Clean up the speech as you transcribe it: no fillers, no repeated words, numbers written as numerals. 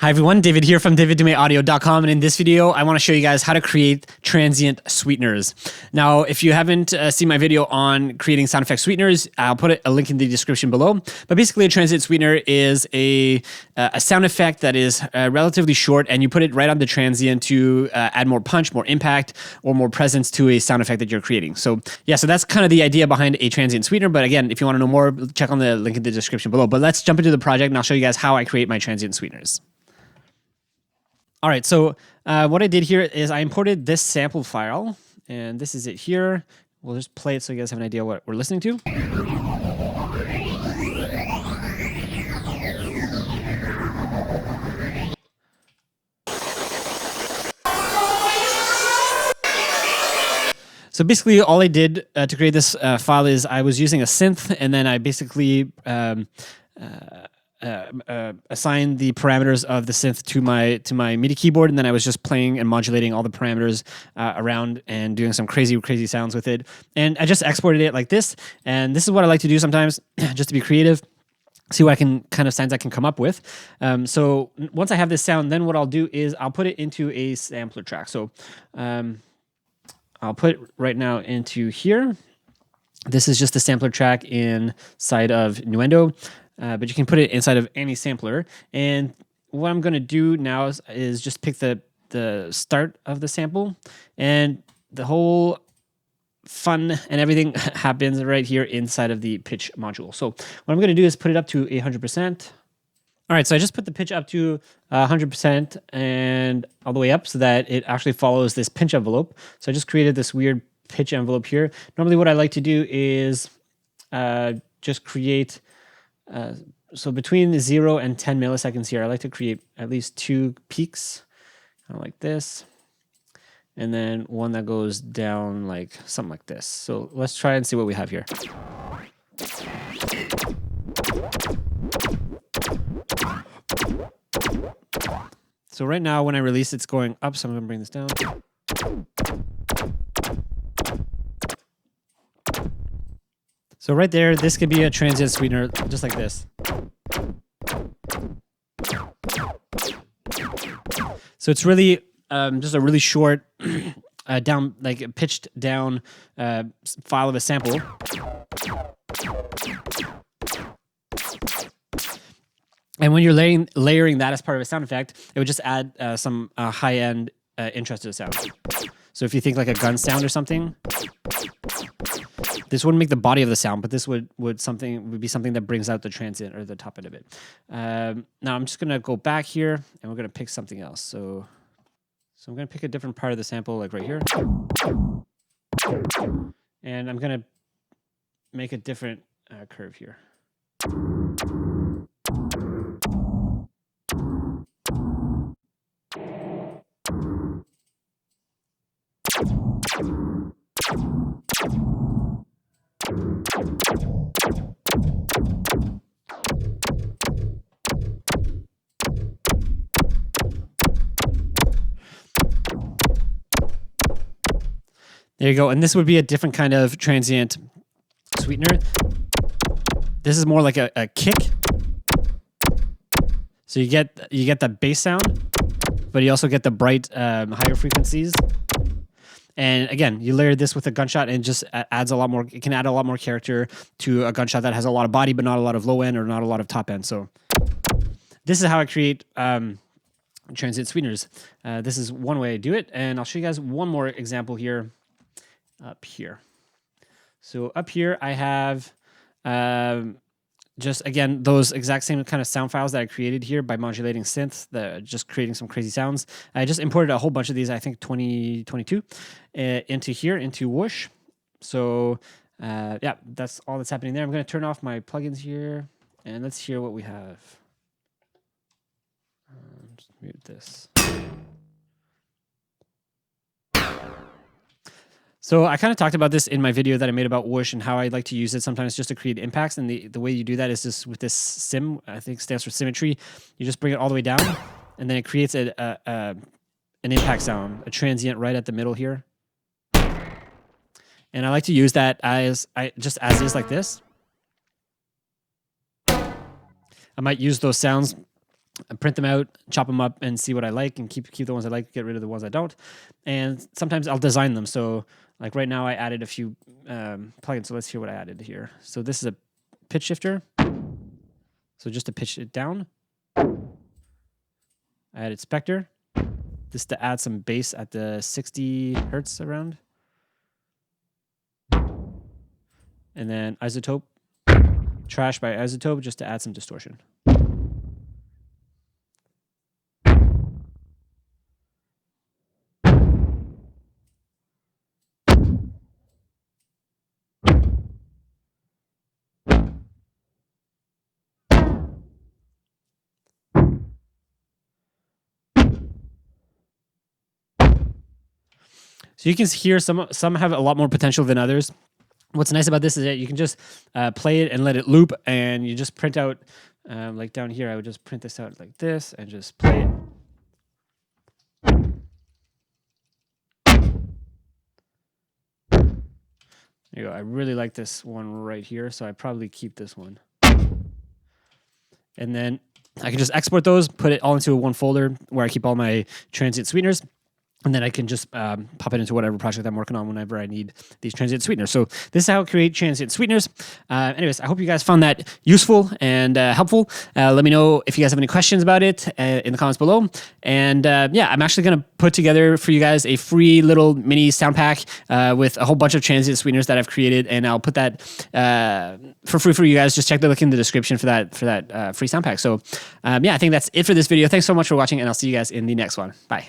Hi everyone, David here from daviddumaiaudio.com, and in this video I want to show you guys how to create transient sweeteners. Now, if you haven't seen my video on creating sound effect sweeteners, I'll put a link in the description below. But basically a transient sweetener is a sound effect that is relatively short, and you put it right on the transient to add more punch, more impact, or more presence to a sound effect that you're creating. So yeah, so that's kind of the idea behind a transient sweetener. But again, if you want to know more, check on the link in the description below. But let's jump into the project and I'll show you guys how I create my transient sweeteners. All right, so what I did here is I imported this sample file, and this is it here. We'll just play it so you guys have an idea what we're listening to. So basically all I did to create this file is I was using a synth, and then I basically assign the parameters of the synth to my MIDI keyboard, and then I was just playing and modulating all the parameters around and doing some crazy sounds with it. And I just exported it like this, and this is what I like to do sometimes, just to be creative, see what kind of sounds I can come up with. So once I have this sound, then what I'll do is I'll put it into a sampler track. So I'll put it right now into here. This is just a sampler track inside of Nuendo. But you can put it inside of any sampler. And what I'm going to do now is just pick the start of the sample, and the whole fun and everything happens right here inside of the pitch module. So what I'm going to do is put it up to 100%. All right, so I just put the pitch up to 100% and all the way up so that it actually follows this pinch envelope. So I just created this weird pitch envelope here. Normally what I like to do is just create so between 0 and 10 milliseconds here, I like to create at least 2 peaks, kind of like this, and then one that goes down like something like this. So let's try and see what we have here. So right now when I release, it's going up, so I'm going to bring this down. So right there, this could be a transient sweetener, just like this. So it's really just a really short, down, like pitched down file of a sample. And when you're layering that as part of a sound effect, it would just add some high-end interest to the sound. So if you think like a gun sound or something, this wouldn't make the body of the sound, but this would be something that brings out the transient or the top end of it. Now I'm just gonna go back here, and we're gonna pick something else. So I'm gonna pick a different part of the sample, like right here, and I'm gonna make a different curve here. There you go, and this would be a different kind of transient sweetener. This is more like a kick. So you get that bass sound, but you also get the bright higher frequencies. And again, you layer this with a gunshot, and it just adds a lot more. It can add a lot more character to a gunshot that has a lot of body, but not a lot of low end or not a lot of top end. So this is how I create transient sweeteners. This is one way I do it, and I'll show you guys one more example here. Up here. So up here I have just, again, those exact same kind of sound files that I created here by modulating synths, just creating some crazy sounds. I just imported a whole bunch of these, I think 22, into here, into Whoosh. So yeah, that's all that's happening there. I'm going to turn off my plugins here, and let's hear what we have. Just mute this. So I kind of talked about this in my video that I made about Whoosh and how I like to use it sometimes just to create impacts. And the way you do that is just with this sim, I think stands for symmetry. You just bring it all the way down, and then it creates an impact sound, a transient right at the middle here. And I like to use that as is like this. I might use those sounds print them out, chop them up, and see what I like, and keep the ones I like, get rid of the ones I don't. And sometimes I'll design them. So like right now I added a few plugins. So let's hear what I added here. So this is a pitch shifter. So just to pitch it down. I added Spectre. This to add some bass at the 60 hertz around. And then Isotope. Trash by Isotope just to add some distortion. So you can hear some have a lot more potential than others. What's nice about this is that you can just play it and let it loop, and you just print out, like down here, I would just print this out like this and just play it. There you go. I really like this one right here, so I probably keep this one. And then I can just export those, put it all into one folder where I keep all my transient sweeteners. And then I can just pop it into whatever project I'm working on whenever I need these transient sweeteners. So this is how to create transient sweeteners. Anyways, I hope you guys found that useful and helpful. Let me know if you guys have any questions about it in the comments below. And yeah, I'm actually going to put together for you guys a free little mini sound pack with a whole bunch of transient sweeteners that I've created. And I'll put that for free for you guys. Just check the link in the description for that free sound pack. So yeah, I think that's it for this video. Thanks so much for watching, and I'll see you guys in the next one. Bye.